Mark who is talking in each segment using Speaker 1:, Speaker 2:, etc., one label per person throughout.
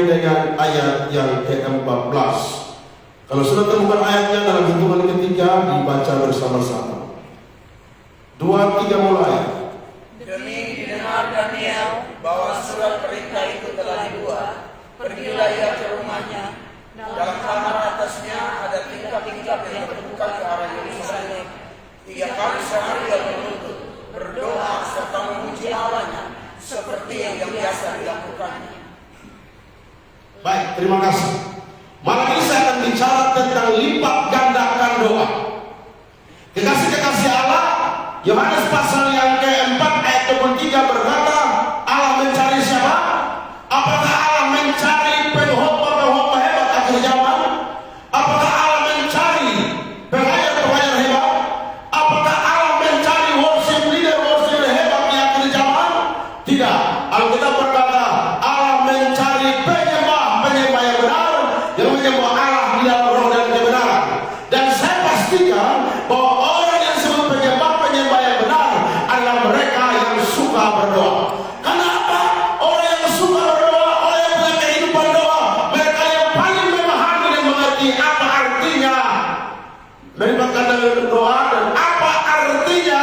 Speaker 1: mulai dengan ayat yang ke-14. Kalau sudah temukan ayatnya dalam hitungan ketiga, dibaca bersama-sama. 2, 3 mulai.
Speaker 2: Demi didengar Daniel bahwa surat perintah itu telah dibuat, pergilah ia ke rumahnya. Dalam kamar atasnya ada tingkap-tingkap yang terbuka ke arah Yerusalem. 3 kali sehari ia menuntut, berdoa serta memuji Allahnya seperti yang biasa dilakukannya.
Speaker 1: Baik, terima kasih. Malam ini saya akan bicara tentang lipat gandakan doa. Kekasih-kekasih Allah, Yohanes pasal yang ke-4 ayat 23 berkata, Allah mencari siapa? Apakah Allah mencari pengkhotbah hebat akhir zaman? Apakah Allah mencari pengajar-pengajar hebat? Apakah Allah mencari worship leader hebat di akhir zaman? Tidak. Alkitab berkata, Allah mencari penyembah yang benar, yang menyembah Allah di dalam roh dan kebenaran. Dan saya pastikan bahwa orang yang disebut penyembah yang benar adalah mereka yang suka berdoa. Karena apa? Orang yang suka berdoa, orang yang punya kehidupan doa, mereka yang paling memahami dan mengerti apa artinya melibatkan dengan doa dan apa artinya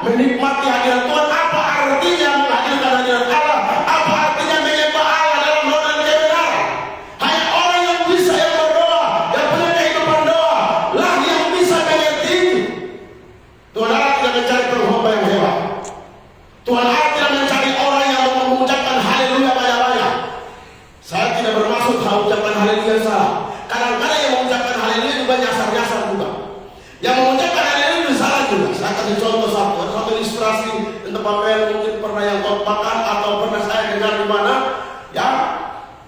Speaker 1: menikmati hadirat Tuhan, apa artinya menghadirkan hadirat Allah, apa artinya menyembah Allah dalam roh dan kebenaran. Hanya orang yang bisa yang berdoa, yang punya kehidupan doa lah yang bisa mengerti itu. Tuhan Allah tidak mencari pengkhotbah yang hebat. Tuhan Allah tidak mencari orang yang mengucapkan haleluya banyak-banyak. Saya tidak bermaksud mengucapkan haleluya salah. Kadang-kadang yang mengucapkan haleluya juga nyasar-nyasar juga. Yang mengucapkan haleluya itu salah juga. Saya kasih contoh satu ilustrasi untuk Bapak mungkin pernah yang khotbahkan atau pernah saya dengar di mana, ya,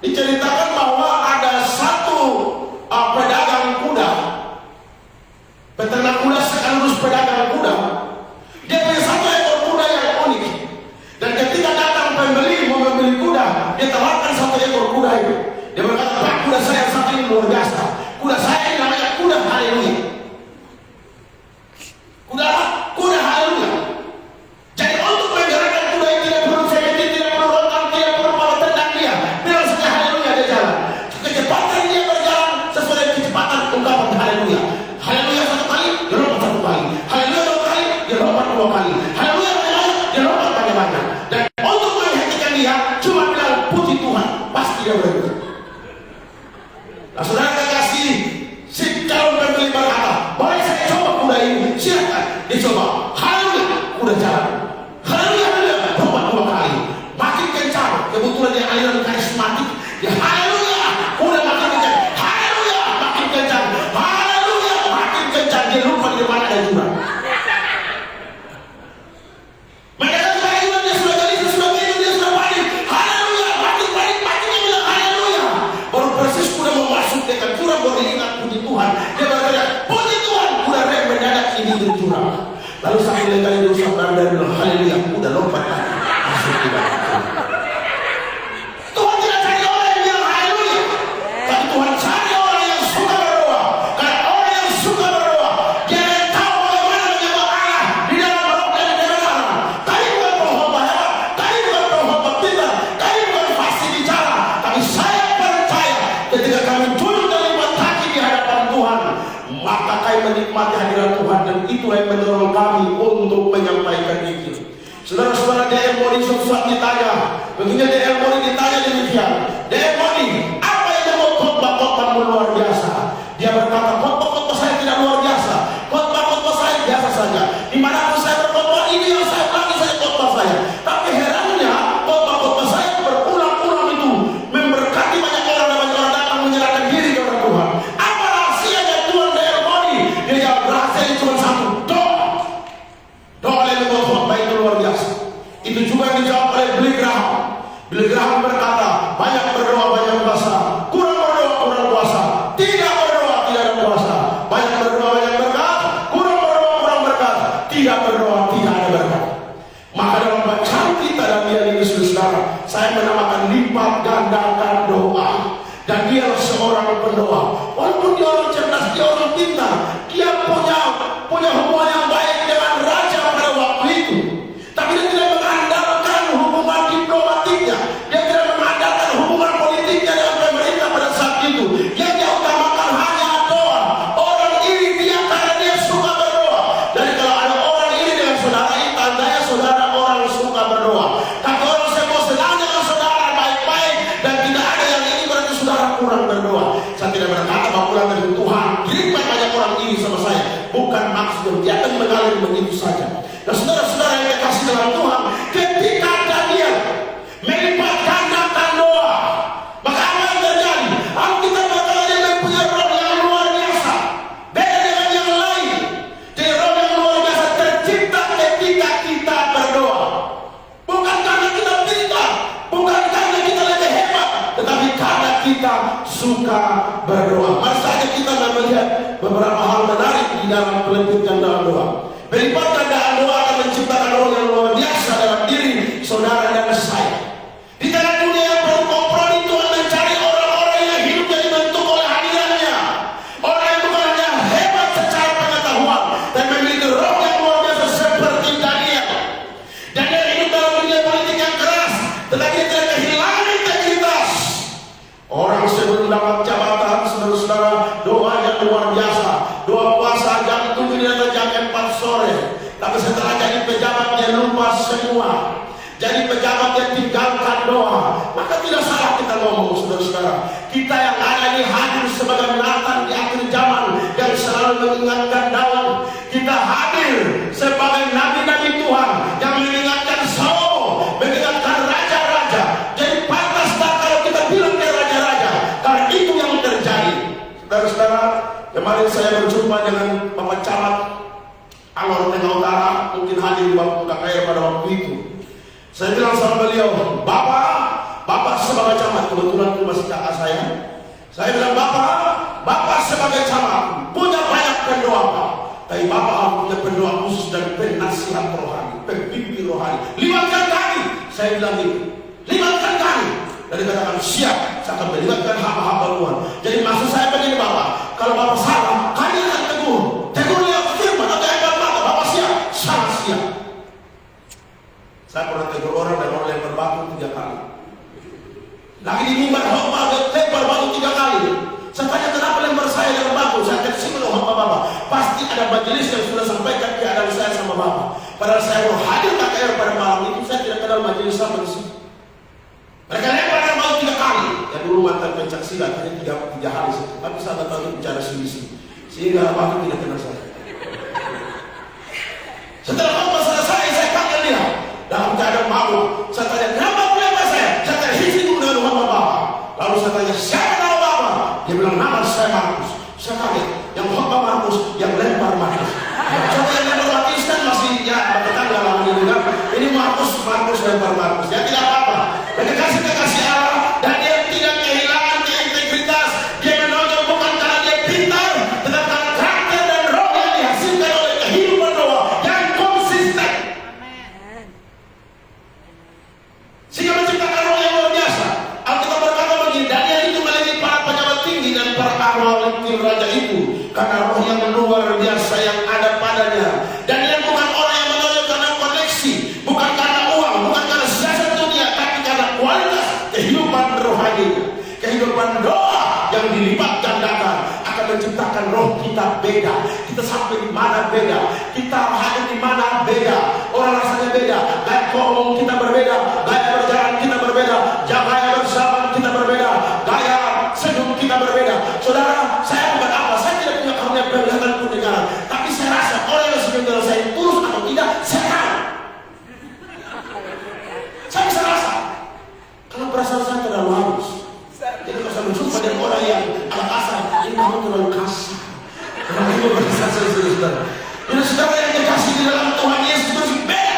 Speaker 1: diceritakan bahwa ada satu pedagang kuda, peternak kuda sekaligus pedagang kuda. Dia punya satu ekor kuda yang unik. Dan ketika datang pembeli mau membeli kuda, dia tawarkan satu ekor kuda itu. Dia berkata, Pak, kuda saya satu ini luar biasa. Kuda saya ini namanya kuda haleluya. Kuda haleluya. Jadi untuk menggerakkan kuda ini tidak perlu seperti, tidak perlu rotan, tidak perlu bawa tendang dia. Bilang saja haleluya dia jalan. Kecepatan dia berjalan sesuai dengan kecepatan ungkapan haleluya. Haleluya 1 kali, dia lompat 1 kali. Haleluya 2 kali, dia lompat 2 kali. Haleluya banyak-banyak, dia lompat banyak-banyak. Dan untuk menghentikan dia, cuma bilang puji Tuhan, pasti dia berhenti. Nah, saudara kasih si calon pembeli berkata, boleh saya coba kuda ini? Silakan dicoba. Haleluya, kuda jalan. Haleluya, lompat 2 kali. Makin kencang, kebetulan dia aliran karismatik. Ya haleluya, kuda makin kencang. Haleluya, makin kencang. Haleluya, makin kencang. Dia lupa di depan ada jurang. Mereka sudah dia sudah jadi, dia sudah minum, dia sudah panik. Haleluya, makin panik, makin dia bilang haleluya. Baru persis kuda mau masuk dekat jurang, baru ingat puji Tuhan. Dia berkata, puji Tuhan, kuda rem mendadak ini di jurang. Lalu sambil kali dia usah dan bilang haleluya, kuda lompat masuk ke dalam. Tuhan tidak cari orang yang bilang haleluya, tapi Tuhan cari orang yang suka berdoa. Karena orang yang suka berdoa, dia yang tahu bagaimana menyembah Allah di dalam roh dan kebenaran. Tadi bukan pengkhotbah hebat, tadi bukan pengkhotbah pintar, tadi bukan fasih bicara, tapi saya percaya ketika kami duduk dan lipat kaki di hadapan Tuhan, maka kami menikmati hadirat Tuhan, dan itu yang mendorong kami untuk menyampaikan Injil. Saudara-saudara, D.M. Moni suatu saat ditanya, begini D.M. Moni ditanya demikian, D.M. Moni, apa yang membuat khotbah-khotbahmu luar biasa? Dia berkata, khotbah-khotbah saya tidak luar biasa, khotbah-khotbah saya biasa saja. Dimanapun saya berkhotbah, ini yang saya ulangi saja khotbah saya. Tapi herannya, khotbah-khotbah saya berulang-ulang itu memberkati banyak orang dan banyak orang datang menyerahkan diri kepada Tuhan. Apa rahasianya Tuhan D.M. Moni? Dia jawab, rahasianya cuma satu, doa. Doa yang membuat khotbah itu luar biasa. Itu juga yang dijawab oleh Billy Graham. Billy Graham berkata, banyak berdoa, banyak puasa. Kurang berdoa, kurang puasa. Tidak berdoa, tidak ada puasa. Banyak berdoa, banyak berkat. Kurang berdoa, kurang berkat. Tidak berdoa, tidak ada berkat. Maka dalam bacaan kita dan dia ini saudara, saya menamakan lipat gandakan doa. Dan dia seorang pendoa. Walaupun dia orang cerdas, dia orang pintar, dia punya hubungan yang baik dengan raja pada waktu itu. Tapi dia tidak mengandalkan hubungan diplomatiknya, dia tidak mengandalkan hubungan politiknya dengan mengatakan Tuhan kirimkan banyak orang ini sama saya. Bukan maksudnya dia akan mengalir begitu saja. Dan saudara-saudara yang dikasih dalam Tuhan, ketika Daniel melipat gandakan doa, maka apa yang terjadi? Alkitab berkata dia mempunyai roh yang luar biasa, beda dengan yang lain. Jadi roh yang luar biasa tercipta ketika kita berdoa. Bukan karena kita pintar, bukan karena kita lebih hebat, tetapi karena kita suka berdoa. Mari saja kita melihat beberapa hal menarik di dalam peliput gandaan doa. Peliput gandaan doa akan menciptakan roh yang luar biasa dalam diri saudara dan saya. Di dalam dunia yang penuh kompromi, Tuhan mencari orang-orang yang hidupnya dibentuk oleh hadirannya. Orang yang bukan hanya hebat secara pengetahuan, dan memiliki roh yang luar biasa seperti Daniel. Daniel hidup dalam dunia politik yang keras, tetapi dia tidak kehilangan integritas. Orang sebelum dapat jabatan, saudara-saudara, doa yang luar biasa. Doa puasa jam 7 dan jam 4 sore. Tapi setelah jadi pejabat dia lupa semua. Jadi pejabat dia tinggalkan doa. Maka tidak salah kita ngomong, saudara-saudara. Kita yang ada ini hadir sebagai Nathan di akhir zaman yang selalu mengingatkan Daud. Kita hadir sebagai nabi-nabi Tuhan yang mengingatkan Saul, mengingatkan raja-raja. Jadi pantas tak kalau kita bilang dia raja-raja, karena itu yang terjadi. Saudara-saudara, kemarin saya berjumpa dengan Bapak Camat Alor Tengah Utara, mungkin hadir di waktu KKR pada waktu itu. Saya bilang sama beliau, Bapak sebagai camat, kebetulan itu masih kakak saya. Saya bilang, Bapak sebagai camat punya banyak pendoa, Pak. Tapi Bapak harus punya pendoa khusus dan penasihat rohani, pembimbing rohani. Libatkan kami. Saya bilang itu, libatkan kami. Dan dikatakan siap, saya akan melibatkan hamba-hamba Tuhan. Jadi maksud saya begini, Bapak, kalau Bapak salah, kami akan tegur dia firman atau hebat mata. Bapak siap, sangat siap. Saya pernah tegur orang dan orang lempar batu 3 kali. Lagi di mimbar khotbah lempar batu 3 kali. Saya tanya kenapa lempar saya dengan batu. Saya kasih kepada khotbah Bapak. Pasti ada majelis yang sudah sampaikan keadaan saya sama Bapak. Padahal saya mau hadir KKR pada malam itu, saya tidak kenal majelis sama di sini. Mereka lempar dengan batu 3 kali. Ya dulu mantan pencak silat hanya 3 hari saja. Tapi saya tak tahu bicara sini-sini. Sehingga batu tidak kenal saya. Setelah khotbah selesai, saya panggil dia. Dalam keadaan malu, saya tanya, kenapa melempar saya? Saya tanya, izin dengan nama Bapak. Lalu saya tanya, siapa nama Bapak? Dia bilang, nama saya Markus. Saya kaget, yang khotbah Markus, yang lempar Markus. Coba yang lempar Markus kan masih, ya, tetangga lama ini kan. Ini Markus lempar Markus. Ya tidak apa-apa. Dan kekasih Allah, dan dia tidak kehilangan integritas. Dia menonjol bukan karena dia pintar, tetapi karena karakter dan roh yang dihasilkan oleh kehidupan doa yang konsisten. Sehingga menciptakan roh yang luar biasa. Alkitab berkata begini, Daniel itu melihat para pejabat tinggi dan para ahli tim raja itu karena roh yang luar biasa yang ada padanya. Daniel bukan orang yang menonjol karena koneksi, bukan karena uang, bukan karena siasat dunia, tapi karena kualitas kehidupan rohaninya. Kehidupan doa yang dilipat gandakan akan menciptakan roh kita beda. Kita sampai di mana beda, kita hadir di mana beda. Orang rasanya beda, gaya ngomong kita berbeda, gaya berjalan kita berbeda, gaya bersahabat kita berbeda, gaya senyum kita berbeda. Saudara, saya bukan apa, saya tidak punya karunia penglihatan pendengaran, tapi saya rasa orang yang senyum dengan saya tulus atau tidak, saya tahu. Saya bisa rasa kalau perasaan saya terlalu halus. Jadi kalau saya berjumpa dengan orang yang agak kasar, ini kamu terlalu kasar. Kalau itu berkisah saudara. Jadi saudara yang dikasih di dalam Tuhan Yesus terus beda.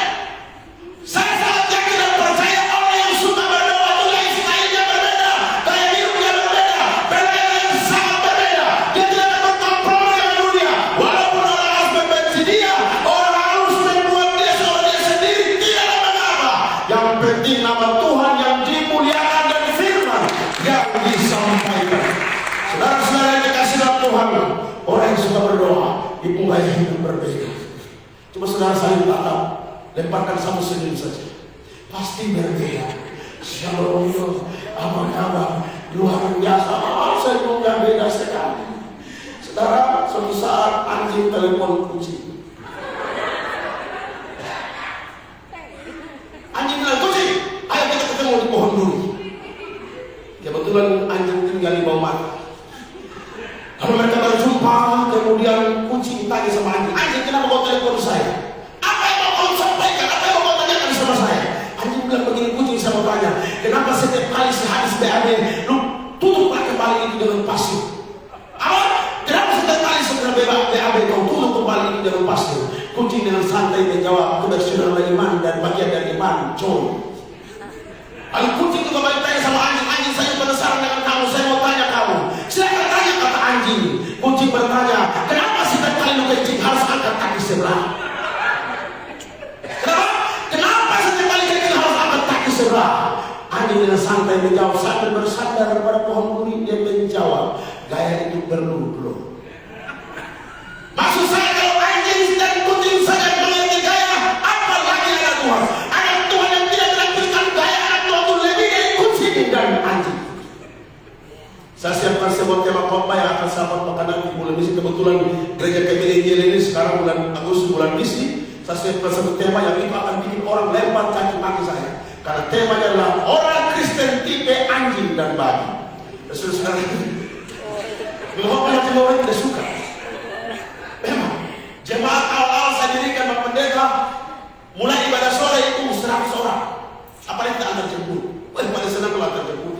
Speaker 1: Saya sangat yakin dan percaya orang yang suka berdoa itu lifestyle-nya berbeda, gaya hidupnya berbeda, pelayanan yang sangat berbeda. Dia tidak akan berkompromi dengan dunia. Walaupun orang harus membenci dia, orang harus membuat dia seorang dia sendiri, tidak ada mengapa. Yang penting nama Tuhan yang dimuliakan dan firman yang disampaikan. Saudara-saudara yang dikasih dalam Tuhan, orang yang suka berdoa itu gaya hidup berbeda. Cuma saudara saling tatap, lemparkan satu senyum saja, pasti berbeda. Shalom, apa kabar? Luar biasa. Saya juga beda sekali. Saudara, suatu saat anjing telepon kucing. Anjing bilang, kucing, ayo kita ketemu di pohon dulu. Kebetulan anjing tinggal di bawah mata. Kalau mereka berjumpa, kemudian kucing tanya sama anjing, anjing kenapa kau telepon saya? Apa yang mau kau sampaikan? Apa yang mau kau tanyakan sama saya? Anjing bilang begini, kucing saya mau tanya, kenapa setiap kali sehabis BAB, lu tutuplah kembali itu dengan pasir? Apa? Kenapa setiap kali setelah BAB kau tutup kembali itu dengan pasir? Kucing dengan santai menjawab, kebersihan iman dan bagian dari iman, coy. Lalu kucing juga balik tanya sama anjing, anjing saya penasaran dengan kamu, saya mau tanya kamu. Silakan tanya, kata anjing. Kucing bertanya, kenapa setiap kali lu kencing harus angkat kaki sebelah? Kenapa setiap kali kencing harus angkat kaki sebelah? Anjing dengan santai menjawab sambil bersandar pada pohon duri. Dia menjawab, gaya itu perlu. Maksud saya kalau anjing dan kucing saja mengerti gaya, apa lagi anak Tuhan? Anak Tuhan yang tidak melanjutkan gaya anak Tuhan itu lebih dari kucing dan anjing. Saya siapkan sebuah tema khotbah yang akan saya khotbahkan nanti bulan misi. Kebetulan gereja KPDJ ini sekarang bulan Agustus, bulan misi. Saya siapkan sebuah tema yang itu akan bikin orang lempar caci maki saya. Karena temanya adalah orang Kristen tipe anjing dan babi. Terus sekarang mengapa macam orang tidak suka? Memang jemaat awal saya dirikan Bapak Pendeta, mulai ibadah sore itu 100 orang. Apalagi kita antar jemput. Wah, pada senang kalau antar jemput.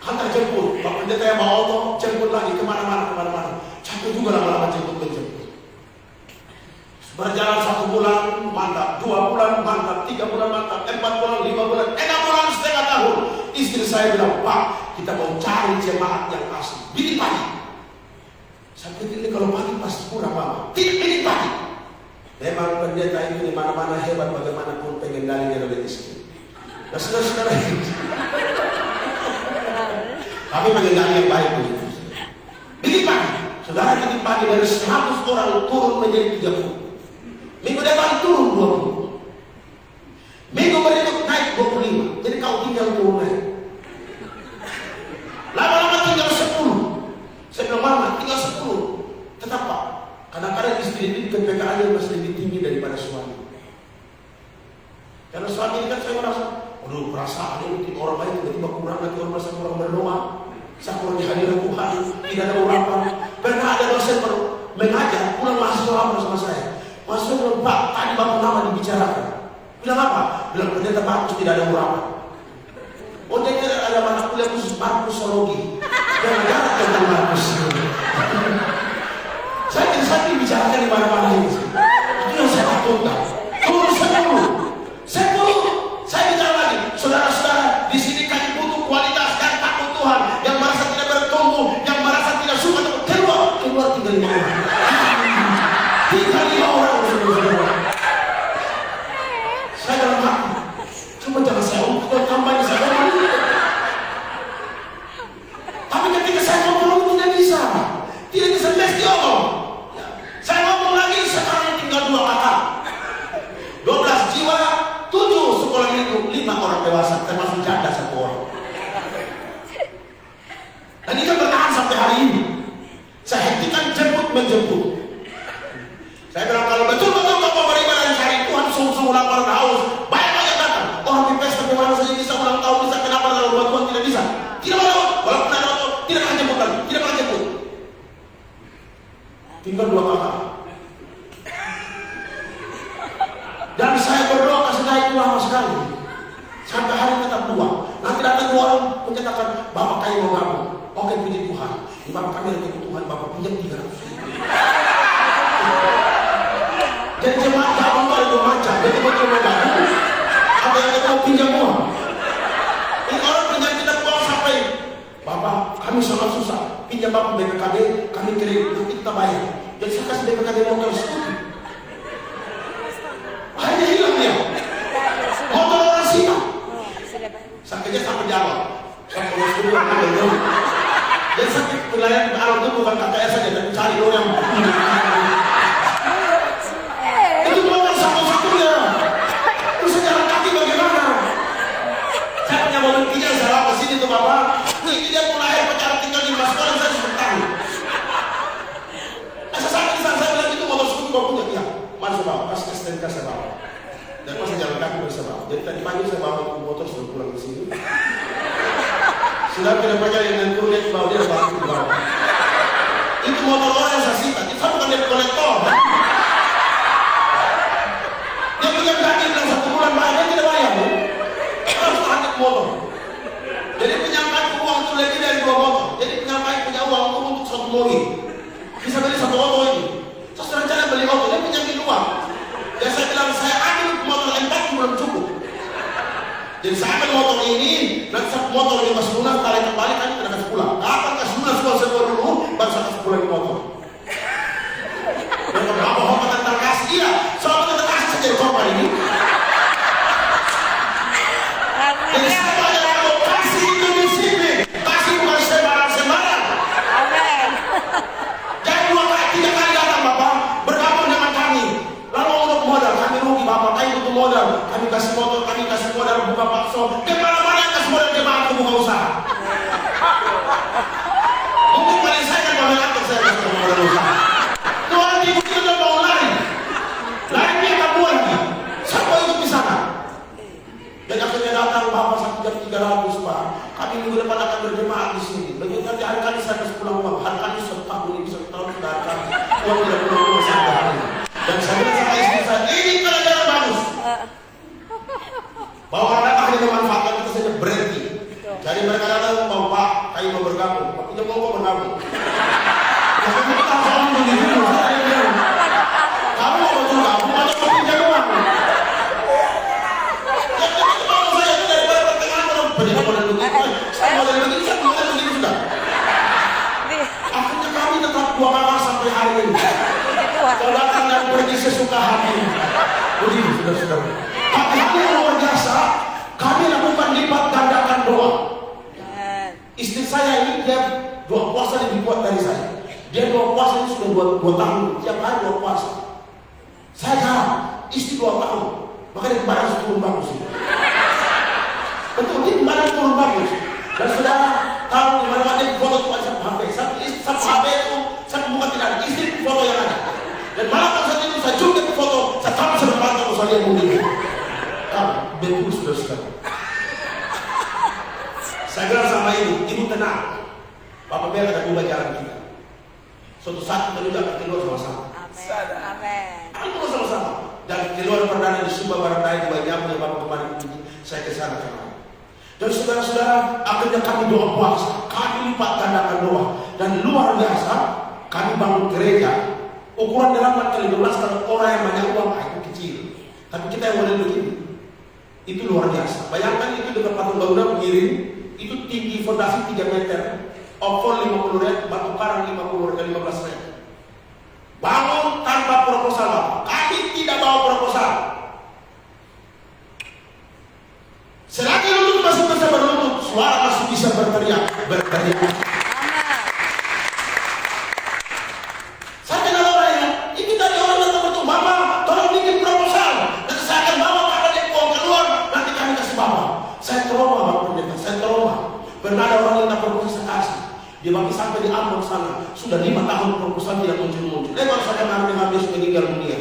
Speaker 1: Antar jemput, Bapak Pendeta yang bawa auto, jemput lagi kemana-mana. Capek juga lama-lama jemput. Berjalan 1 bulan, mantap. 2 bulan, mantap. 3 bulan, mantap. 4 bulan, 5 bulan, 6 bulan, setengah tahun. Istri saya bilang, Pak, kita mau cari jemaat yang asli. Bikin pagi. Saya pikir ini kalau pagi pasti kurang, Pak. Bikin pagi. Memang pendeta itu di mana-mana hebat, bagaimanapun pengendalinya lebih miskin. Nah, saudara-saudara ini. Tapi pengendali yang baik begitu. Bikin pagi. Saudara bikin pagi dari 100 orang turun menjadi 30. Minggu depan turun 20. Minggu berikut naik 25. Jadi kau tinggal turun naik. Lama-lama tinggal 10. Saya bilang, Mama, tinggal 10. Tetap Pak. Kadang-kadang istri ini PKA masih lebih tinggi daripada suami. Karena suami ini kan saya merasa, aduh perasaan ini orang lain tiba-tiba kurang, nanti orang merasa kurang berdoa. Saya kurang dihadiran Tuhan, tidak ada urapan. Pernah ada dosen mengajar, pulang mahasiswa bersama saya. Mahasiswa bilang, Pak, tadi Bapak nama dibicarakan. Bilang apa? Bilang pendeta bagus, tidak ada urapan. Oh, jadi ada anak kuliah khusus Markusologi. Yang mengajar tentang Markus. Saya dibicarakan di mana-mana ini. Itu yang saya takutkan. Turun 10. Saya bicara lagi. Saudara-saudara, di sini kami butuh kualitas dan takut Tuhan. Yang merasa tidak bertumbuh, yang merasa tidak suka, keluar tinggal 5 orang. Tinggal 5 orang. Saya dalam hati, cuma jangan saya untuk tambahnya saya. Tapi ketika saya ngomong tidak bisa mesti omong. Saya ngomong lagi, sekarang tinggal 2 kakak, 12 jiwa, 7 sekolah minggu, 5 orang dewasa, termasuk janda 1 orang. Dan ini kan bertahan sampai hari ini. Saya hentikan menjemput. Saya bilang kalau betul-betul kau beribadah cari Tuhan, sungguh-sungguh lapar dan haus, banyak datang. Orang di pesta bagaimana saja bisa ulang tahun, bisa kenapa dalam buat Tuhan tidak bisa? Tidak mau, walaupun ada waktu, tidak akan jemput lagi, tidak akan jemput. Tinggal 2 kakak. Dan saya berdoa kasih naik itu lama sekali. Sampai hari tetap 2. Nanti datang 2 orang menyatakan, Bapak kayak mau kamu. Oke, puji Tuhan. Bapak kami yang kebutuhan, Bapak pinjam 300. Jadi jemaat Bapak itu ada 2 macam. Jadi betul Bapak. Ada yang kita mau pinjam uang. Ini orang pinjam kita uang sampai, Bapak kami sangat susah. Pinjam Bapak BPKB, kami kirim, nanti kita bayar. Jadi saya kasih BPKB motor skuter. Akhirnya hilang dia. Motor orang Sina. Saya kerja sampai Jawa. Sampai orang studio. Jadi sakit pelayanan di alam itu bukan KKS saja, tapi cari lo yang itu motor satu-satunya. Terus jalan kaki bagaimana? Saya punya mobil 3, saya bawa ke sini tuh Bapak. Ini dia mulai pacaran tinggal di Mas Koran, saya sudah tahu. Saya bilang itu motor skuter kau punya. Iya, mana saya bawa? Pas STNK saya bawa. Dan pas jalan kaki bisa bawa. Jadi tadi pagi saya bawa motor sudah pulang ke sini. Sudah tidak percaya dengan kulit bahwa dia bantu di bawah. Itu motor orang yang saya sita, itu bukan debt collector. Dia punya gaji dalam 1 bulan bayar, dia tidak bayar. Harus tahan motor. Jadi penyangkaan uang itu lebih dari 2 motor. Jadi penyangkaan punya uang itu untuk 1 mobil. Bisa beli 1 motor ini. Terus rencana beli motor, dia pinjamin uang. Dan saya bilang, saya ambil motor 4 belum cukup. Jadi saya ambil motor ini, nanti satu motor ini masih lunas, tarik kembali, kan kita kasih pulang. Kapan kasih lunas, kalau saya baru dulu, baru saya kasih pulang di motor. Dan berapa hopa tentang kasih? Iya, soal tentang kasih saja di korban ini. Jadi saya banyak kalau kasih itu disiplin. Kasih bukan sembarang-sembarang. Jangan 2 kali, 3 kali datang Bapak, bergabung dengan kami. Lalu untuk modal, kami rugi Bapak, kami butuh modal. Kami kasih motor, kami kasih modal, buka bakso. Kemana-mana yang kasih modal, jemaat ke buka usaha. Mungkin paling saya kan paling atas saya kasih modal usaha. Tuhan ibu kita udah mau lari. Lari dia tak buat lagi. Siapa itu di sana? Dan akhirnya datang Bapak 1.300 Pak. Kami minggu depan akan berjemaat di sini. Begitu nanti hari kali saya kasih pulang uang. Hari kali 1 tahun ini 1 tahun sudah kami. Uang tidak pulang uang sampai hari ini. Dan saya bilang sama istri saya, ini pelajaran bagus. Bahwa anak akhirnya memanfaatkan itu saja berhenti. Jadi mereka datang, Bapak, kayu mau bergabung. Pak tidak mau bergabung. Jadi kita harus begitu. Kamu mau bergabung atau mau pinjam uang? Jadi kalau saya itu daripada pertengahan kalau banyak model begitu, saya model begini, saya model begini sudah. Akhirnya kami tetap 2 kamar sampai hari ini. Kalau datang dan pergi sesuka hati. Begitu sudah. Tapi yang luar biasa, kami lakukan lipat gandakan doa. Istri saya ini dia 2 puasa lebih kuat dari saya. Dia 2 puasa ini sudah 2 tahun, tiap hari 2 puasa. Saya jarang, istri 2 tahun, makanya barang turun bagus. Betul, ini barang turun bagus. Dan saudara tahu di mana dia foto itu ada satu HP. Satu HP itu satu bukan tidak ada istri foto yang ada. Dan malam saat itu saya juga ke foto, saya tahu saya berpantau soal yang mulia. Kamu betul sudah sekali. Saya bilang sama ibu tenang. Bapak biar ada 2 jalan kita. Suatu saat kita juga akan keluar sama-sama.
Speaker 3: Amin.
Speaker 1: Akan keluar sama-sama. Dan keluar perdana di Sumba Barat Daya di Banyak yang Bapak kemarin ini saya ke sana kemarin. Dan saudara-saudara, akhirnya kami doa puasa, kami lipat gandakan doa, dan luar biasa kami bangun gereja. Ukuran 8x12 kalau orang yang banyak uang itu kecil, tapi kita yang model begini itu luar biasa. Bayangkan itu dekat patung bangunan mengirim, itu tinggi fondasi 3 meter, opor 50 meter, batu karang 50 dan 15 meter. Bangun tanpa proposal. Kami tidak bawa proposal. Selagi lutut masih bisa berlutut, suara masih bisa berteriak. Saya kenal orang yang ini tadi orang datang bertemu, Mama, tolong bikin proposal. Nanti saya akan bawa karena dia uang keluar, nanti kami kasih Bapak. Saya trauma Bapak Pendeta, saya trauma. Pernah ada orang yang tak proposal saya kasih. Dia bagi sampai di Ambon sana, sudah 5 tahun proposal tidak muncul. Baru saja kami habis meninggal dunia.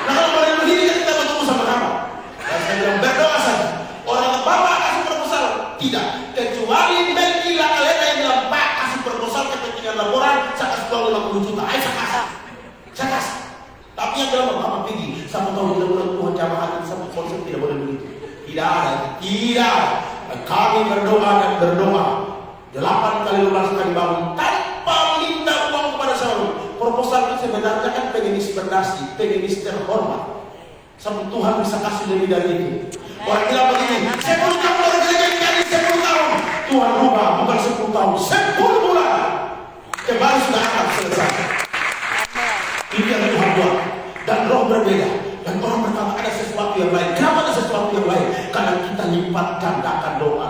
Speaker 1: Nah kalau boleh begini kita bertemu sama kamu. Dan saya bilang berdoa saja. Orang Bapak kasih proposal tidak, kecuali Melki Lakalena yang bilang Pak kasih proposal kepentingan laporan, saya kasih uang 50 juta. Ayo saya kasih. Tapi yang bilang Bapak pergi, satu tahun mudah-mudahan Tuhan jamaah hati satu konsep tidak boleh begitu. Tidak. Kami berdoa dan berdoa. 8 kali 12 kali bangun tanpa minta uang kepada seorang. Proposal itu sebenarnya kan pengen inspirasi, pengen terhormat. Sampai Tuhan bisa kasih lebih dari itu. Orang bilang begini, 10 tahun baru jadi 10 tahun. Tuhan rubah, bukan 10 tahun, 10 bulan. Kembali sudah akan selesai. Ini yang Tuhan buat. Dan roh berbeda. Dan orang berkata ada sesuatu yang lain. Kenapa ada sesuatu yang lain? Karena kita lipat gandakan doa.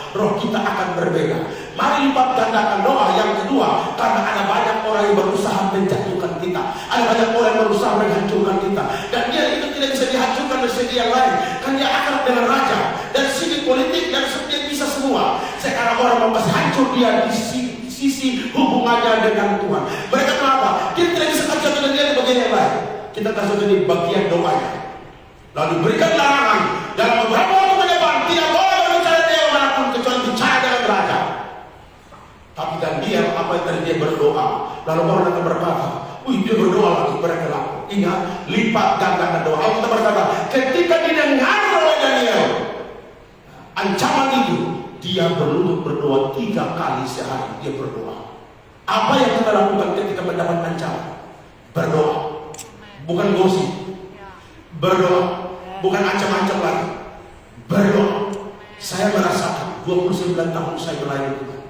Speaker 1: Roh kita akan berbeda. Mari lipat gandakan doa. Yang kedua, karena ada banyak orang yang berusaha menjatuhkan kita. Ada banyak orang yang berusaha menghancurkan kita. Dan dia itu tidak bisa dihancurkan dari segi yang lain. Kan dia akrab dengan raja. Dan segi politik dan dia bisa semua. Sekarang orang mau kasih hancur dia di sisi hubungannya dengan Tuhan. Mereka kenapa? Kita tidak bisa hancur dengan dia di bagian yang lain. Kita kasih jadi bagian doanya. Lalu berikan larangan dalam beberapa waktu ke depan tidak boleh berbicara dia manapun kecuali bicara dengan Lalu orang akan berkata, wih dia berdoa lagi, berkelak. Ingat, lipat gandakan doa. Alkitab berkata, ketika didengar oleh Daniel ancaman itu, dia berlutut berdoa 3 kali sehari. Dia berdoa. Apa yang kita lakukan ketika mendapat ancaman? Berdoa. Bukan gosip. Berdoa. Bukan ancam-ancam lagi. Berdoa. Saya merasakan 29 tahun saya melayani Tuhan.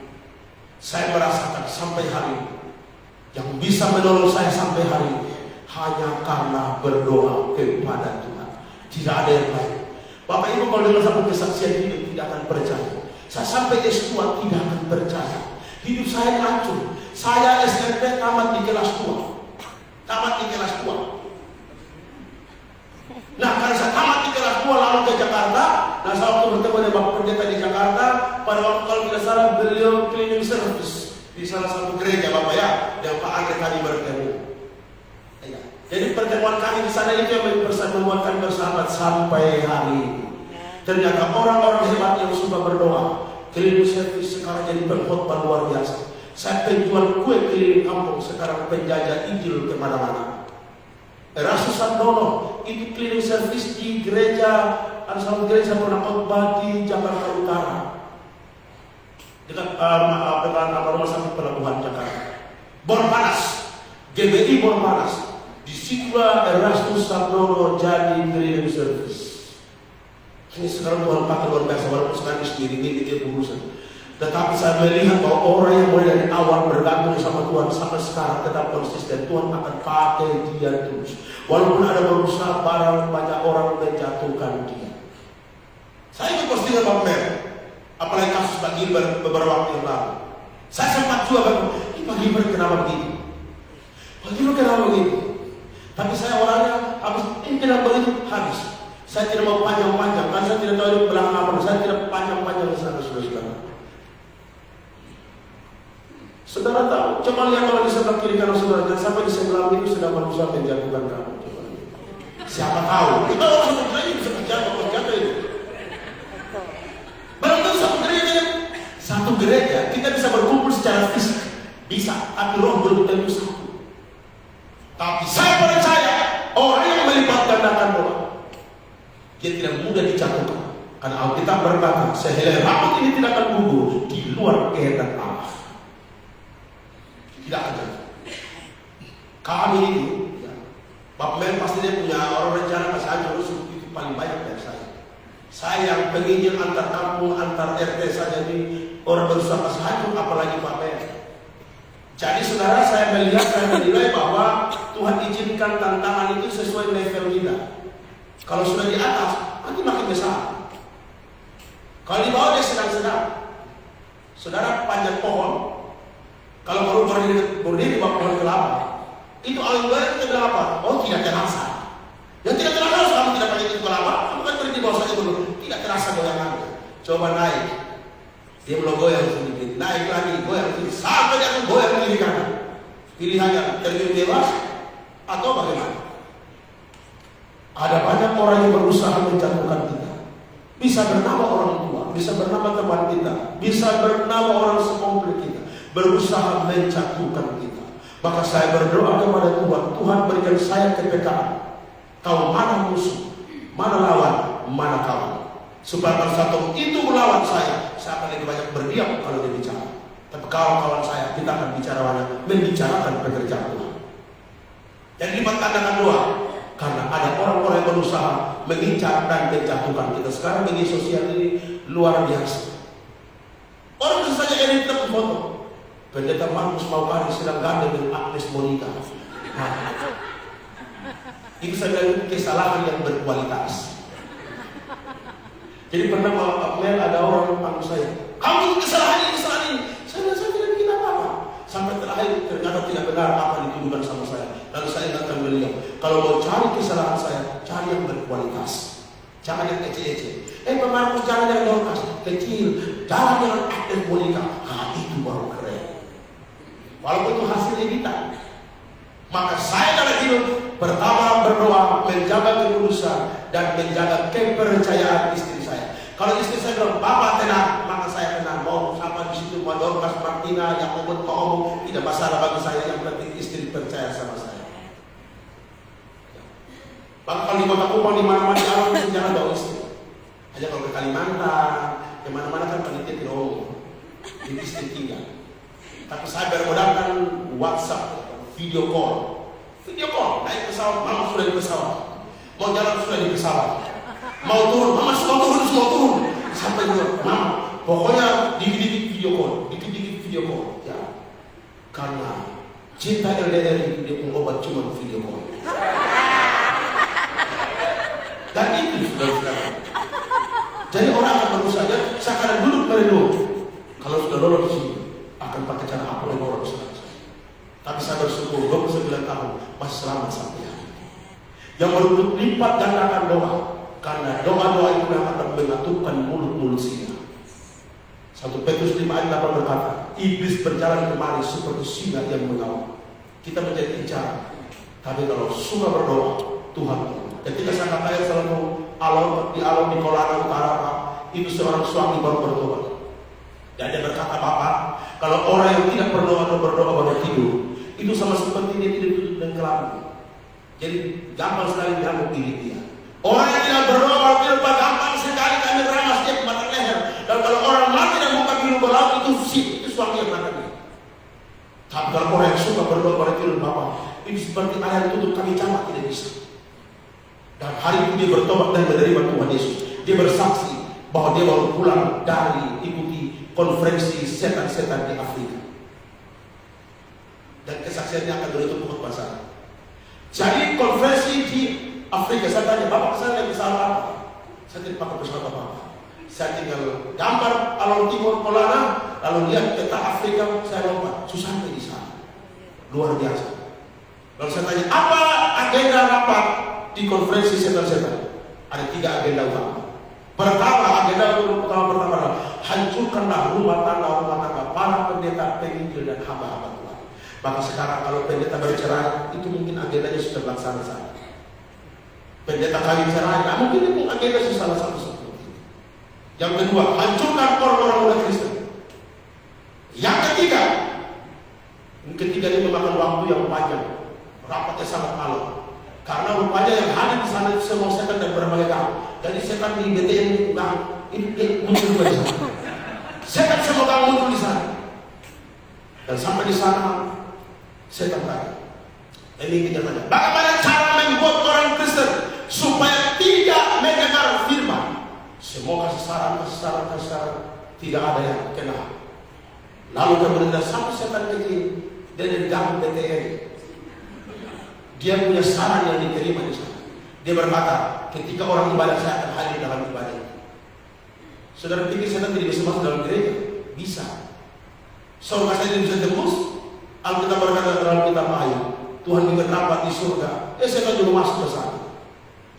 Speaker 1: Saya merasakan sampai hari ini, yang bisa menolong saya sampai hari ini hanya karena berdoa kepada Tuhan. Tidak ada yang lain. Bapak Ibu kalau dengar satu kesaksian hidup tidak akan percaya. Saya sampai S2 tidak akan percaya. Hidup saya hancur. Saya SMP tamat di kelas 2. Tamat di kelas 2. Nah, karena saya tamat di kelas 2 lalu ke Jakarta. Nah, saya waktu bertemu dengan Bapak Pendeta di Jakarta, pada waktu kalau tidak salah beliau cleaning service di salah satu gereja Bapak ya, yang Pak Andre tadi bertemu. Ya. Jadi pertemuan kami di sana itu yang membuatkan bersahabat sampai hari ini. Ternyata orang-orang hebat yang suka berdoa, cleaning service sekarang jadi pengkhotbah luar biasa. Saya penjual kue keliling kampung, sekarang penjajah Injil kemana-mana. Erastus Sandono itu cleaning service di gereja, ada satu gereja pernah khotbah di Jakarta Utara, dekat rumah sakit pelabuhan Jakarta. Borpanas, GBI Borpanas, disitulah Erastus Sandono jadi cleaning service. Ini sekarang Tuhan pakai luar biasa, walaupun sekarang sendiri ini dia berurusan. Tetapi saya melihat bahwa orang yang mulai dari awal bergantung sama Tuhan sampai sekarang tetap konsisten, Tuhan akan pakai dia terus. Walaupun ada berusaha banyak orang menjatuhkan dia. Saya ikut postingan Pak Mer, apalagi kasus Pak Gilbert beberapa waktu yang lalu. Saya sempat juga ini Pak Gilbert kenapa begitu? Pak Gilbert kenapa begitu? Tapi saya orangnya habis ini kenapa begitu? Habis. Saya tidak mau panjang-panjang, kan saya tidak tahu di belakang apa. Saya tidak panjang-panjang di sana, saudara-saudara. Saudara tahu, coba lihat kalau di sebelah kiri kanan saudara, dan sampai di sebelah itu sudah berusaha menjatuhkan kamu. Coba. Siapa tahu? Kita orang sebenarnya ini bisa menjatuh itu. Barangkali satu gereja kita bisa berkumpul secara fisik, bisa, tapi roh belum tentu satu. Tapi saya percaya orang yang melipat gandakan doa, dia tidak mudah dijatuhkan. Karena Alkitab berkata, sehelai rambut ini tidak akan gugur di luar kehendak Allah. Tidak ada. Kami ini, ya, Bapak Men pasti dia punya orang rencana kasih hancur itu paling banyak dari saya. Saya yang penginjil antar kampung, antar RT saja ini orang berusaha kasih hancur, apalagi Pak Men. Jadi saudara, saya menilai bahwa Tuhan izinkan tantangan itu sesuai level kita. Kalau sudah di atas, nanti makin besar. Kalau di bawah dia sedang-sedang. Saudara panjat pohon. Kalau baru berdiri di bawah pohon kelapa, itu alumni kita bilang apa? Oh, tidak terasa. Yang tidak terasa kamu tidak pakai itu kelapa, kamu kan berdiri di bawah saja dulu. Tidak terasa goyangannya. Coba naik. Dia belum goyang sedikit. Naik lagi, goyang sedikit. Sampai dia akan goyang kiri kanan. Pilihannya terjun bebas atau bagaimana? Ada banyak orang yang berusaha menjatuhkan kita. Bisa bernama orang tua, bisa bernama teman kita, bisa bernama orang sekomplek kita, berusaha menjatuhkan kita. Maka saya berdoa kepada Tuhan, Tuhan berikan saya kepekaan, tahu mana musuh, mana lawan, mana kawan. Supaya pada saat itu melawan saya akan lebih banyak berdiam kalau dia bicara. Tapi kawan-kawan saya, kita akan bicara banyak, membicarakan pekerjaan Tuhan. Yang lipat gandakan doa. Karena ada orang-orang yang berusaha mengincar dan menjatuhkan kita. Sekarang media sosial ini luar biasa. Orang bisa saja edit foto. Pendeta Markus Maukari sedang gandeng dengan Agnes Monica. Nah, itu saja kesalahan yang berkualitas. Jadi pernah Pak Mel ada orang yang saya, kamu kesalahan ini. Saya tidak bikin apa-apa. Sampai terakhir ternyata tidak benar apa dituduhkan sama saya. Lalu saya ingatkan beliau, kalau mau cari kesalahan saya, cari yang berkualitas, jangan yang ece-ece. Pak Markus jangan yang Dorcas, kecil, jangan yang Agnes Monica. Itu baru keren. Walaupun itu hasil editan. Maka saya dalam hidup pertama berdoa, menjaga kekudusan dan menjaga kepercayaan istri saya. Kalau istri saya bilang, Bapak tenang, maka saya tenang. Mau sama di itu, mau Dorcas, Martina, yang mau tidak masalah bagi saya. Yang penting istri percaya sama saya. Bahkan di kota Kupang, di mana-mana orang itu jangan bawa istri. Hanya kalau ke Kalimantan, kemana-mana kan panitia tidak ngomong. Di istri tinggal. Tapi saya bermodalkan WhatsApp, video call, naik pesawat, mama sudah di pesawat, mau jalan sudah di pesawat, mau turun, mama semua turun, sampai juga, mama, pokoknya dikit-dikit video call, ya, karena cinta LDR itu dia pengobat cuma video call, dan itu sudah. Jadi orang akan bagus saja, sekarang duduk merenung, kalau sudah lolos di sini, akan pakai cara apa lagi orang sana. Tapi saya bersyukur 29 tahun masih selamat sampai hari ini. Yang berbentuk lipat gandakan doa, karena doa-doa itu yang akan menyatukan mulut-mulut singa. 1 Petrus 5 ayat 8 berkata, iblis berjalan kemari seperti singa yang mengaum. Kita menjadi incaran. Tapi kalau suka berdoa, Tuhan. Ketika saya katakan selalu di Alon di Kolana Utara, Pak, itu seorang suami baru bertobat. Dan dia berkata, Bapak, kalau orang yang tidak berdoa atau berdoa baru tidur, itu sama seperti dia tidak duduk dan kelamin. Jadi gampang sekali nyamuk diri dia. Orang yang tidak berdoa baru tidur, Pak, gampang sekali kami ramas dia ke batang leher. Dan kalau orang mati dan buka biru berlaut, itu suami yang makan dia. Tapi kalau orang yang suka berdoa baru tidur, Bapak, ini seperti ayam tutup kami camak tidak bisa. Dan hari itu dia bertobat dan menerima Tuhan Yesus. Dia bersaksi bahwa dia baru pulang dari ikuti konferensi setan-setan di Afrika. Dan kesaksiannya akan menutup mulut pasar. Jadi konferensi di Afrika, saya tanya, Bapak saya lagi salah apa? Saya tidak pakai pesawat apa-apa. Saya tinggal gambar Alon Timur Kolana, lalu lihat peta Afrika, saya lompat. Susah di sana. Luar biasa. Lalu saya tanya, apa agenda rapat di konferensi setan-setan? Ada 3 agenda utama. Pertama, agenda pertama hancurkanlah rumah tangga para pendeta, penginjil dan hamba-hamba Tuhan. Maka sekarang kalau pendeta bercerai, itu mungkin agendanya sudah terlaksana saja. Pendeta kawin cerai, nah mungkin itu agenda salah satu seperti itu. Yang kedua, hancurkan orang-orang muda Kristen. Yang ketiga ini memakan waktu yang panjang, rapatnya sangat malam. Karena rupanya yang hadir di sana itu semua setan dan berbagai kaum. Jadi setan di BTN ini muncul di sana. Setan semua kaum muncul di sana. Dan sampai di sana setan tanya, ini kita tanya, bagaimana cara membuat orang Kristen supaya tidak mendengar firman? Semua kasih saran, tidak ada yang kena. Lalu kemudian satu setan kecil dari dalam BTN. Dia punya saran yang diterima di sana. Dia berkata, ketika orang ibadah saya akan hadir dalam ibadah itu. Saudara pikir setan tidak bisa masuk dalam gereja? Bisa. Surga saya tidak bisa tembus. Alkitab berkata dalam kitab Ayub, Tuhan juga rapat di surga. Setan juga masuk ke sana.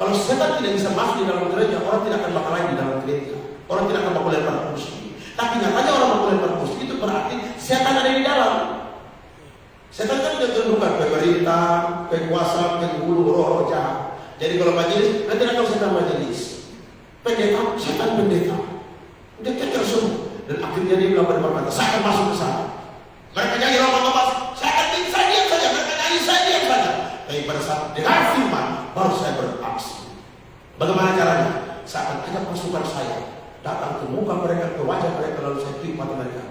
Speaker 1: Kalau setan tidak bisa masuk di dalam gereja, orang tidak akan bakal lain di dalam gereja. Orang tidak akan bakal lempar kursi. Tapi nyatanya orang bakal lempar kursi itu berarti setan ada di dalam. Setan kan tidak terbuka pemerintah, penguasa, penghulu, roh-roh jahat. Jadi kalau majelis, nanti akan setan majelis. Pendeta, setan pendeta. Dia keker semua. Dan akhirnya dia bilang berkata, saya akan masuk ke sana. Mereka nyanyi lompat-lompat, saya akan diam saja. Mereka nyanyi, saya diam saja. Tapi pada saat dengan firman, baru saya beraksi. Bagaimana caranya? Saya akan ajak pasukan saya datang ke muka mereka, ke wajah mereka, lalu saya tiup mata mereka.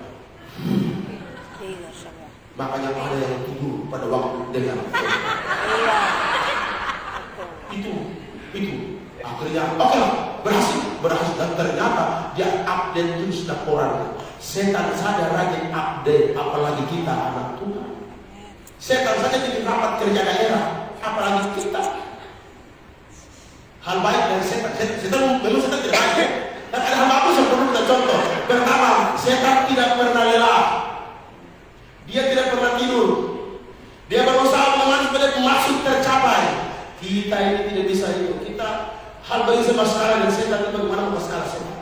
Speaker 1: Makanya ada yang tidur pada waktu dengar. Itu. Akhirnya, oke lah, berhasil. Dan ternyata dia update terus laporannya. Setan saja rajin update, apalagi kita anak Tuhan. Setan saja bikin rapat kerja daerah, apalagi kita. Hal baik dari setan. Memang setan tidak baik. Dan ada hal bagus yang perlu kita contoh. Pertama, setan tidak pernah lelah. Dia tidak pernah tidur. Dia berusaha mengamankan supaya maksud tercapai. Kita ini tidak bisa itu. Kita hal bagi sama skala dan setan itu bagaimana sama skala setan.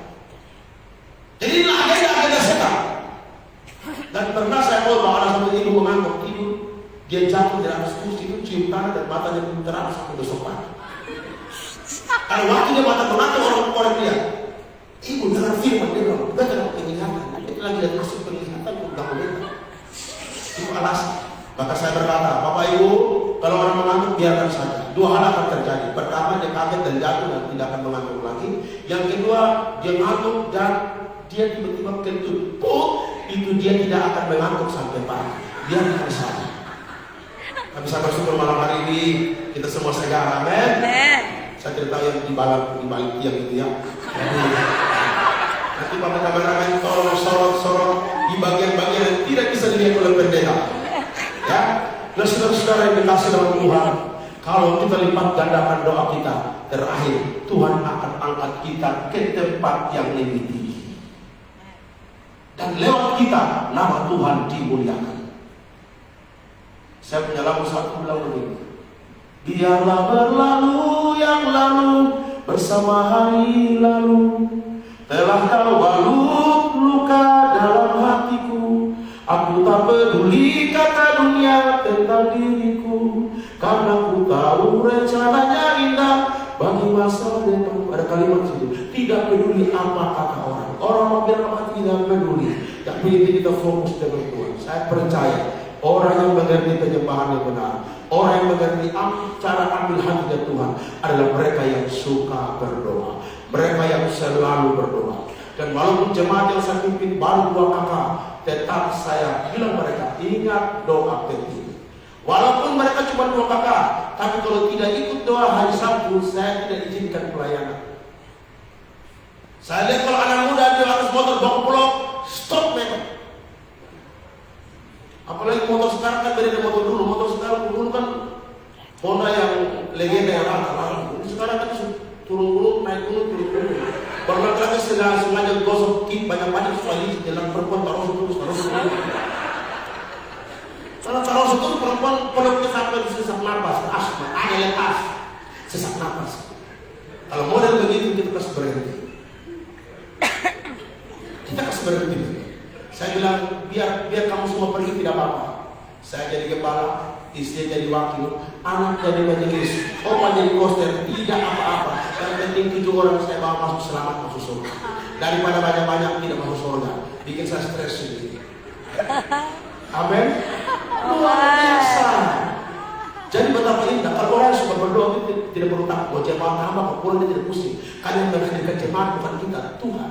Speaker 1: Jadi inilah agenda setan. Dan pernah saya mau bahwa ada satu ibu menganggap tidur, dia jatuh di atas kursi itu, cium tangan dan matanya terang sampai besok pagi. Karena waktu dia mata menatap orang dia, ibu dengan firman dia bilang, betul penglihatan. Itu lagi dari kursi penglihatan. mentah-mentah. Itu alasan. Maka saya berkata, Bapak Ibu, kalau orang mengantuk biarkan saja. Dua hal akan terjadi. Pertama, dia kaget dan jatuh dan tidak akan mengantuk lagi. Yang kedua, dia ngantuk dan dia tiba-tiba kentut. Itu dia tidak akan mengantuk sampai pagi. Biarkan saja. Kami sangat bersyukur malam hari ini kita semua segar, amin. Saya tidak tahu yang di balik tiang itu ya. Nanti paman-paman tolong sorot di bagian-bagian yang tidak bisa dilihat oleh pendeta. Ya, nah saudara-saudara yang dikasih dalam Tuhan, kalau kita lipat gandakan doa kita, terakhir Tuhan akan angkat kita ke tempat yang lebih tinggi. Dan lewat kita nama Tuhan dimuliakan. Saya punya lagu satu bilang begini. Biarlah berlalu yang lalu bersama hari lalu. Telah kau balut luka dalam hatiku. Aku tak peduli kata dunia tentang diriku, karena ku tahu rencananya indah bagi masa depan. Ada kalimat situ. Tidak peduli apa kata orang. Orang mau bilang apa tidak peduli. Yang penting kita fokus dengan Tuhan. Saya percaya orang yang mengerti penyembahan yang benar, orang yang mengerti cara ambil hatinya Tuhan adalah mereka yang suka berdoa, mereka yang selalu berdoa. Dan walaupun jemaat yang saya pimpin baru 2 kakak, tetap saya bilang mereka ingat doa penting. Walaupun mereka cuma 2 kakak, tapi kalau tidak ikut doa hari Sabtu, saya tidak izinkan pelayanan. Saya lihat kalau anak muda di atas motor bawa pulau, stop mereka. Apalagi motor sekarang kan beda dengan motor dulu. Motor sekarang dulu kan Honda yang legenda yang lama. Sekarang kan turun naik gunung, turun. Baru lagi sengaja gosok kip banyak-banyak soalnya jalan perempuan taruh terus. Kalau taruh terus perempuan perutnya sampai sesak napas, asma, ada lepas, sesak napas. Kalau model begitu kita kasih berhenti. Kita kasih berhenti. Saya bilang biar kamu semua pergi tidak apa-apa. Saya jadi gembala, istri jadi wakil, anak jadi majelis, opa jadi koster, tidak apa-apa. Yang penting 7 orang saya bawa masuk selamat masuk surga. Daripada banyak-banyak tidak masuk surga, bikin saya stres sendiri. Amin. Luar biasa. Jadi betapa indah kalau orang suka berdoa itu tidak perlu takut. Mau jemaat tambah, mau pulang dia tidak pusing. Karena yang menghadirkan jemaat bukan kita, Tuhan.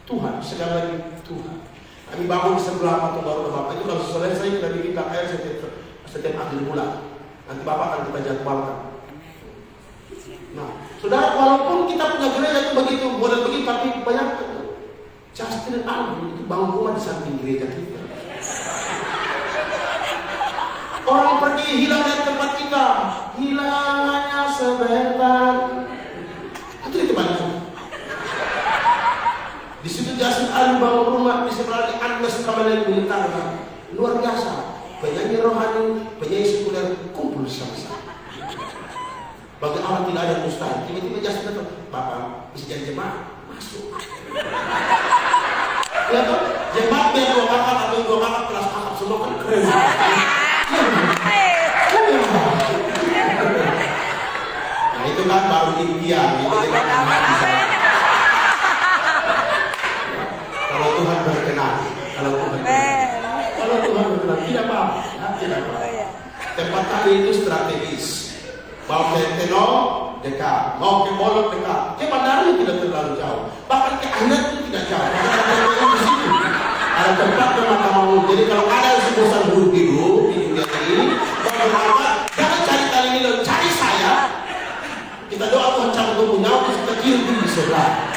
Speaker 1: Tuhan, sekali lagi Tuhan. Kami bangun sebelah patung baru Bapak itu kalau selesai kita diminta air setiap akhir bulan. Nanti Bapak akan kita jadwalkan. Nah, saudara, walaupun kita punya gereja itu begitu, model begitu, tapi banyak Justin Alvin itu bangun rumah di samping gereja kita. Orang pergi hilang dari tempat kita, hilang hanya sebentar. Itu banyak. Di situ Justin Alvin bangun rumah di sebelah Agnes Kamaleng Militar, luar biasa. Penyanyi rohani, penyanyi sekuler kumpul sama-sama. Bagi Allah tidak ada mustahil. Tiba-tiba Justin datang, Bapak bisa jadi jemaat, masuk. Ya toh, jemaat biar 2 kakak atau 2 kakak kelas kakak semua kan keren. Nah itu kan baru impian. Kalau Tuhan berkenan, kalau Tuhan berkenan, tidak apa-apa. Tempat kami itu strategis. Mau ke Tenor dekat, mau ke Bolok dekat. Ke bandara tidak terlalu jauh. Bahkan ke Anet itu tidak jauh. Di situ ada tempat yang mau. Jadi kalau ada bosan hidup di dunia ini, jangan cari kali ini, cari saya. Kita doa Tuhan cabut tubuh nyawa, kita kirim di sebelah.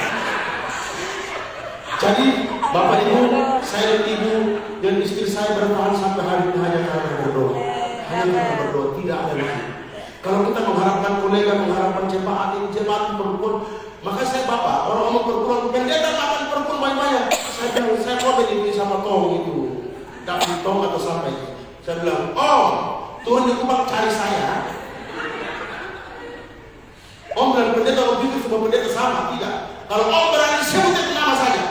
Speaker 1: Jadi Bapak Ibu, saya dan Ibu dan istri saya bertahan sampai hari ini hanya karena berdoa. Hanya karena berdoa, tidak ada lagi. Kalau kita mengharapkan kolega, mengharapkan jemaat ini, jemaat perempuan, maka saya Bapak, orang ngomong perempuan, pendeta makan perempuan banyak-banyak. Saya bilang, saya kok ini sama tong itu, dapat tong atau sampai. Saya bilang, oh, Tuhan di Kubang cari saya. Om bilang pendeta begitu, semua pendeta sama, tidak. Kalau Om berani sebutin nama saja.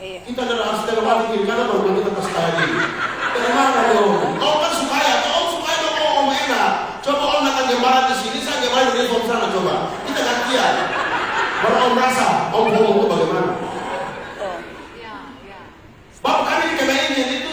Speaker 1: Kita adalah harus dalam hati kiri karena baru kita kasih kaya diri. Bagaimana dong? Om kan suka ya, Om suka ya Om enak. Coba Om datang jemaat di sini, saya jemaat di Om sana coba. Kita gantian. Baru Om rasa, Om ngomong itu bagaimana? Bapak kami di KBN itu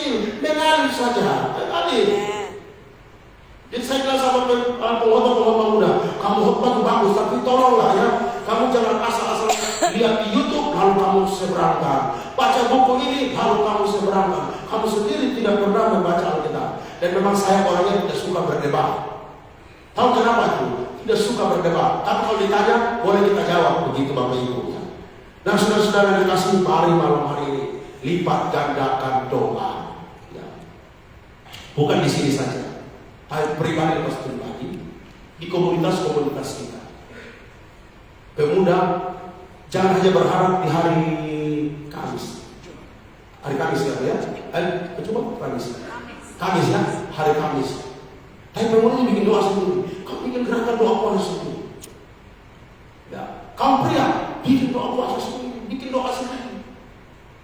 Speaker 1: kecil, mengalir saja, mengalir. Jadi saya bilang sama pengkhotbah muda, kamu khotbah itu bagus, tapi tolonglah ya, kamu jangan asal-asal lihat di YouTube lalu kamu seberangkan, baca buku ini lalu kamu seberangkan, kamu sendiri tidak pernah membaca Alkitab. Dan memang saya orangnya tidak suka berdebat. Tahu kenapa itu? Tidak suka berdebat. Tapi kalau ditanya, boleh kita jawab begitu Bapak Ibu. Nah, saudara-saudara dikasih mari malam hari ini lipat gandakan doa. Ya. Bukan di sini saja. Pribadi lepas pribadi, di komunitas-komunitas kita. Pemuda, jangan hanya berharap di hari Kamis. Hari Kamis ya? Coba Kamis ya, hari Kamis. Tapi pemuda ini bikin doa sendiri. Kamu bikin gerakan doa puasa sendiri. Ya, kamu pria, bikin doa puasa sendiri, bikin doa sendiri.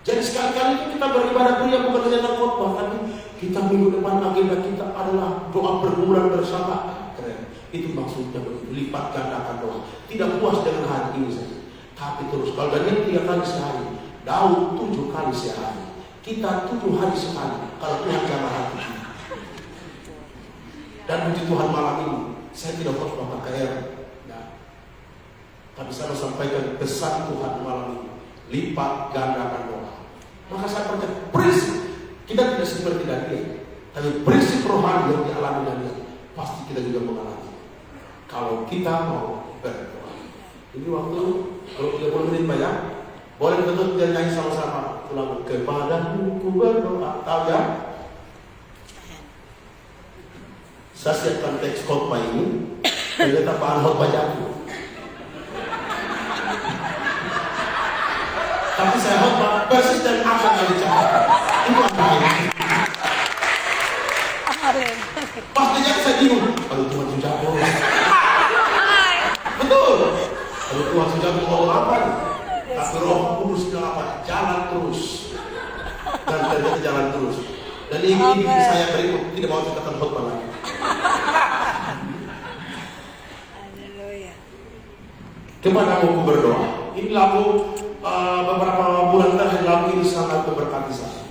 Speaker 1: Jadi sekali-kali itu kita beribadah pria bukan hanya khotbah, tapi kita minggu depan agenda kita adalah doa pergumulan bersama. Keren. Itu maksudnya begitu, lipat gandakan doa. Tidak puas dengan hari ini saja, tapi terus. Kalau Daniel 3 kali sehari, Daud 7 kali sehari, kita 7 hari sekali. Kalau Tuhan jamah hati kita. Dan puji Tuhan malam ini, saya tidak khotbah KKR, ya. Tapi saya sampaikan pesan Tuhan malam ini, lipat gandakan doa. Maka saya percaya prinsip kita tidak seperti Daniel, tapi prinsip rohani yang dialami Daniel pasti kita juga mengalami. Kalau kita mau berdoa. Ini waktu kalau 30 menit Pak ya, boleh betul kita nyanyi sama-sama lagu kepadamu ku berdoa. Tahu ya? Saya siapkan teks khotbah ini, ternyata Pak Anhot bacaku. Tapi saya khotbah persis dan akan yang dicakap. Itu yang baik. Pastinya saya bingung. Kalau Tuhan sudah boleh. Betul. Kalau Tuhan sudah mau apa? Tapi Roh Kudus bilang apa? Jalan terus. Dan ternyata jalan terus. Dan ini saya berikut tidak mau ceritakan khotbah lagi. Kepadamu ku berdoa. Ini lagu beberapa bulan terakhir, lagu ini sangat memberkati saya.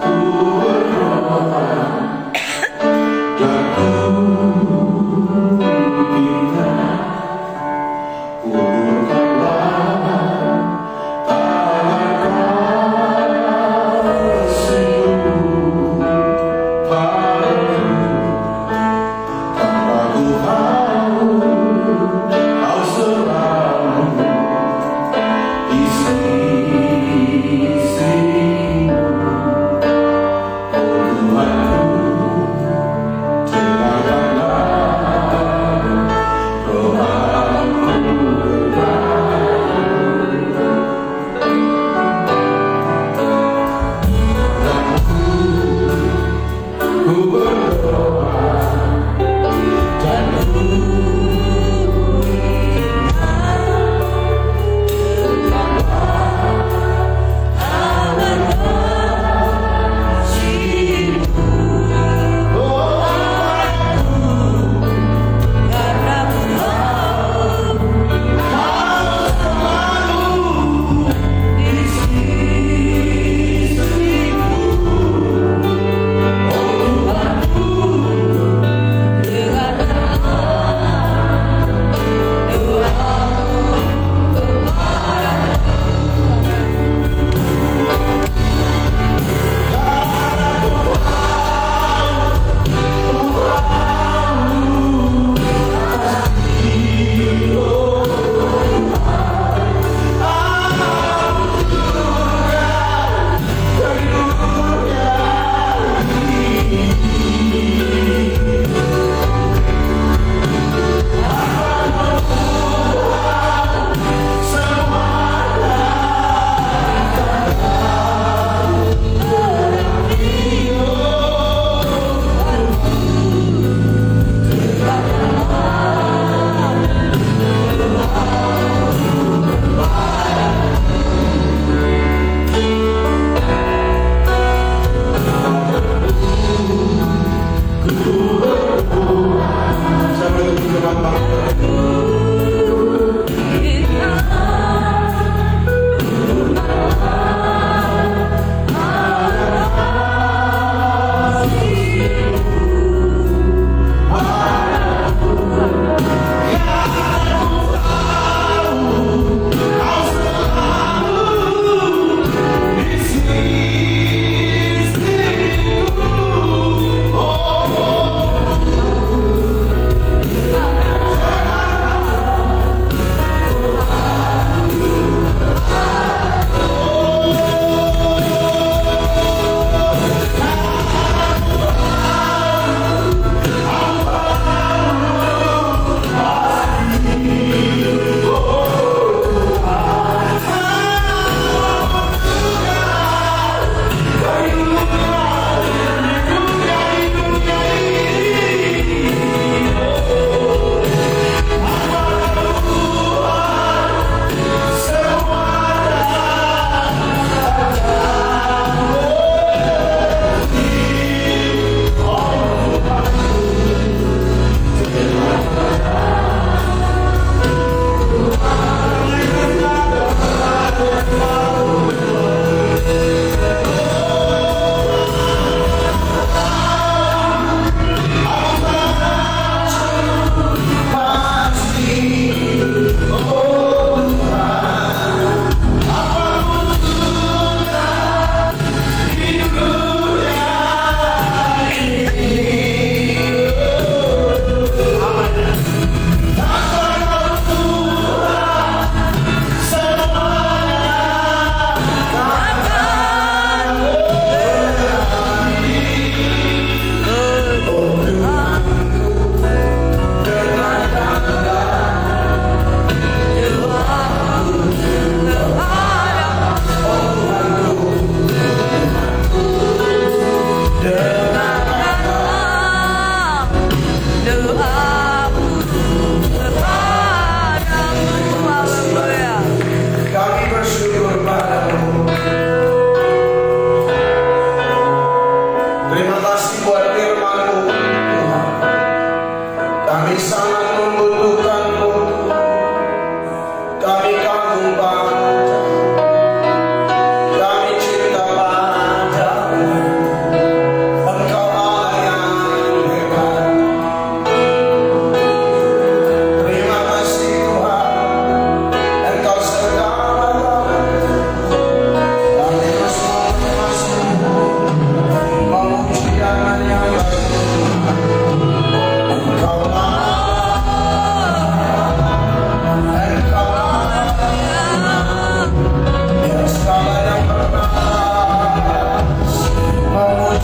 Speaker 4: Ku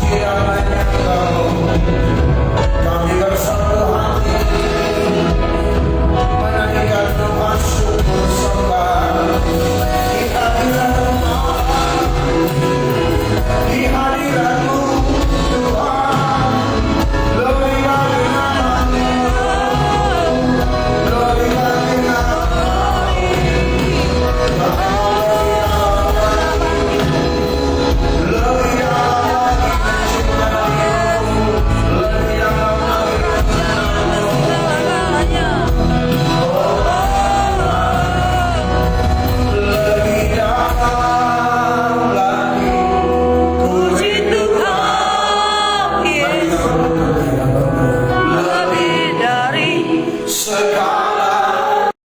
Speaker 2: kiranya Engkau